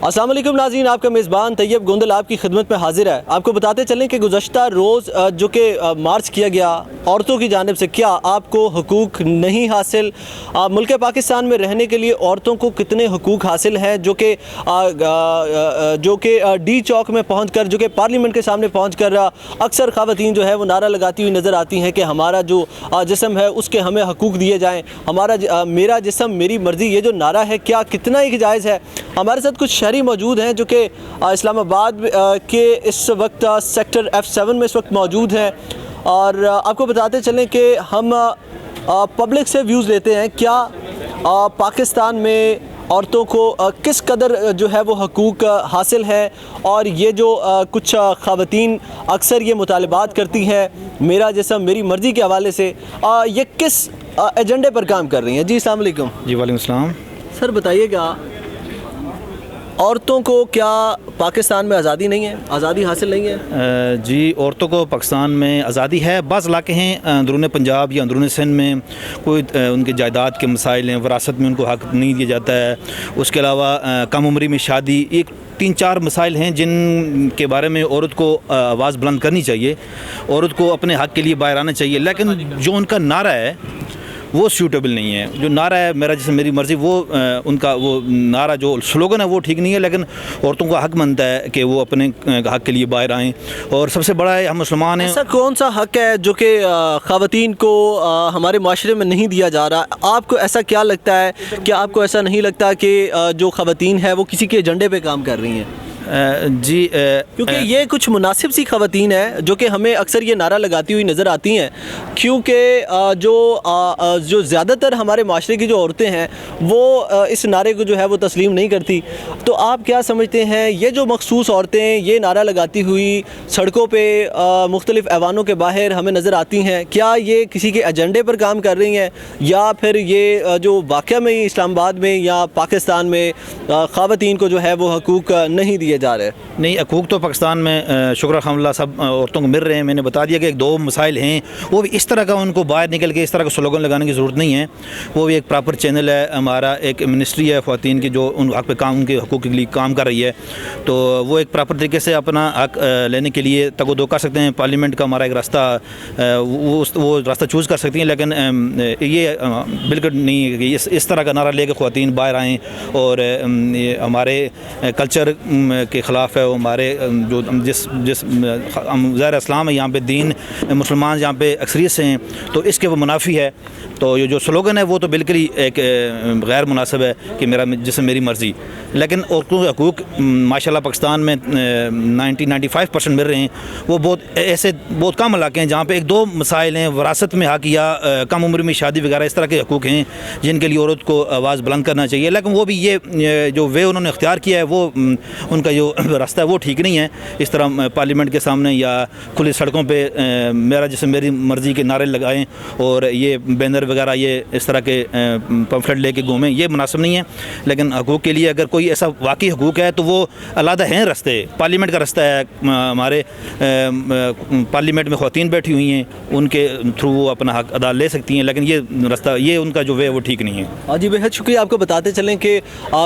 अस्सलाम वालेकुम नाज़रीन, आपका मेज़बान तैयब गोंदल आपकी खिदमत में हाजिर है। आपको बताते चलें कि गुज़श्ता रोज़ जो कि मार्च किया गया औरतों की जानिब से, क्या आपको हुकूक नहीं हासिल, मुल्क पाकिस्तान में रहने के लिए औरतों को कितने हुकूक हासिल हैं, जो कि डी चौक में पहुँच कर, जो कि पार्लियामेंट के सामने पहुँच कर अक्सर ख़वातीन जो है वो नारा लगाती हुई नज़र आती हैं कि हमारा जो जिस्म है उसके हमें हुकूक दिए जाएँ, मेरा जिस्म मेरी मर्ज़ी, ये जो नारा है क्या कितना ही जायज़ है। हमारे साथ कुछ शहरी मौजूद हैं जो कि इस्लामाबाद के इस वक्त सेक्टर F7 में इस वक्त मौजूद हैं, और आपको बताते चलें कि हम पब्लिक से व्यूज़ लेते हैं क्या पाकिस्तान में औरतों को किस कदर जो है वो हुकूक हासिल है, और ये जो कुछ ख़वातीन अक्सर ये मुतालबात करती हैं मेरा जिस्म मेरी मर्ज़ी के हवाले से, ये किस एजेंडे पर काम कर रही हैं। जी अस्सलाम वालेकुम। जी वालेकुम सलाम। सर बताइएगा, औरतों को क्या पाकिस्तान में आज़ादी नहीं है, आज़ादी हासिल नहीं है? जी, औरतों को पाकिस्तान में आज़ादी है। बाज़ इलाके हैं अंदरून पंजाब या अंदरून सिंध में कोई उनके जायदाद के मसाइल हैं, विरासत में उनको हक़ नहीं दिया जाता है। उसके अलावा कम उम्री में शादी, एक 3-4 मसाइल हैं जिन के बारे में औरत को आवाज़ बुलंद करनी चाहिए, औरत को अपने हक़ के लिए बाहर आना चाहिए। लेकिन जो उनका नारा है वो सूटेबल नहीं है। जो नारा है मेरा जिस्म मेरी मर्ज़ी, वो उनका वो नारा जो स्लोगन है वो ठीक नहीं है, लेकिन औरतों का हक़ बनता है कि वो अपने हक़ के लिए बाहर आएँ। और सबसे बड़ा है, हम मुसलमान हैं। ऐसा कौन सा हक़ है जो कि ख़वातीन को हमारे माशरे में नहीं दिया जा रहा? आपको ऐसा क्या लगता है, क्या आपको ऐसा नहीं लगता कि जो ख़वातीन है वो किसी के एजेंडे पे काम कर रही हैं? जी, क्योंकि ये कुछ मुनासिब सी ख़वातीन हैं जो कि हमें अक्सर ये नारा लगाती हुई नज़र आती हैं, क्योंकि जो ज़्यादातर हमारे माशरे की जो औरतें हैं वो इस नारे को जो है वो तस्लीम नहीं करती। तो आप क्या समझते हैं, ये जो मखसूस औरतें ये नारा लगाती हुई सड़कों पे मुख्तलिफ़ ऐवानों के बाहर हमें नज़र आती हैं, क्या ये किसी के एजेंडे पर काम कर रही हैं, या फिर ये जो वाक़या में इस्लामाबाद में या पाकिस्तान में ख़वातीन को जो है वो हकूक़ नहीं दिए जा रहे? नहीं, हकूक़ तो पाकिस्तान में शुक्र अल्हम्दुलिल्लाह सब औरतों को मिल रहे हैं। मैंने बता दिया कि 2 मसाइल हैं, वो भी इस तरह का उनको बाहर निकल के इस तरह का स्लोगन लगाने की ज़रूरत नहीं है। वो भी एक प्रॉपर चैनल है, हमारा एक मिनिस्ट्री है ख़वातीन की जो उन हक़ पे काम, उनके हकूक़ के लिए काम कर रही है। तो वो एक प्रॉपर तरीके से अपना हक़ लेने के लिए तगो-दो कर सकते हैं। पार्लियामेंट का हमारा एक रास्ता, वो रास्ता चूज़ कर सकती हैं, लेकिन ये बिल्कुल नहीं है कि इस तरह का नारा लेकर ख़वातीन बाहर आएँ और हमारे कल्चर के ख़िलाफ़ है। वो हमारे जो जिस ज़ाहिर इस्लाम है, यहाँ पे दीन मुसलमान यहाँ पे अक्सरियत से हैं, तो इसके वो मुनाफी है। तो ये जो स्लोगन है वो तो बिल्कुल ही एक गैर मुनासिब है कि मेरा जिस्म मेरी मर्ज़ी। लेकिन औरतों के हकूक़ माशाल्लाह पाकिस्तान में 90-95% मिल रहे हैं। वो बहुत कम इलाके हैं जहाँ पे 1-2 मसाइल हैं, विरासत में हक़ या कम उम्र में शादी वगैरह, इस तरह के हकूक़ हैं जिनके लिए औरत को आवाज़ बुलंद करना चाहिए। लेकिन वो भी ये जो वे उन्होंने इख्तियार किया है, वो उनका जो रास्ता है वो ठीक नहीं है। इस तरह पार्लियामेंट के सामने या खुली सड़कों पे मेरा जिस्म मेरी मर्ज़ी के नारे लगाएं और ये बैनर वगैरह ये इस तरह के पम्फलेट लेके घूमें, ये मुनासिब नहीं है। लेकिन हकूक़ के लिए अगर कोई ऐसा वाकई हकूक़ है तो वो अलग हैं रास्ते। पार्लियामेंट का रास्ता है, हमारे पार्लियामेंट में ख़वातीन बैठी हुई हैं, उनके थ्रू वो अपना हक़ अदा ले सकती हैं। लेकिन ये रास्ता, ये उनका जो वे वो ठीक नहीं है। हाँ जी, बेहद शुक्रिया। आपको बताते चलें कि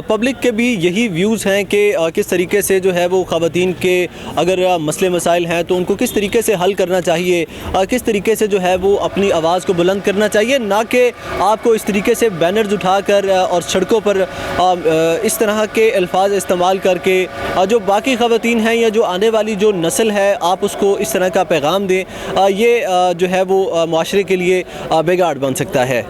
पब्लिक के भी यही व्यूज़ हैं कि किस तरीके से जो है वो ख़वातीन के अगर मसले मसाइल हैं तो उनको किस तरीके से हल करना चाहिए, किस तरीके से जो है वो अपनी आवाज़ को बुलंद करना चाहिए, ना कि आपको इस तरीके से बैनर्स उठाकर और सड़कों पर इस तरह के अल्फाज इस्तेमाल करके जो बाकी ख़वातीन हैं या जो आने वाली जो नस्ल है आप उसको इस तरह का पैगाम दें। ये जो है वो माशरे के लिए बिगाड़ बन सकता है।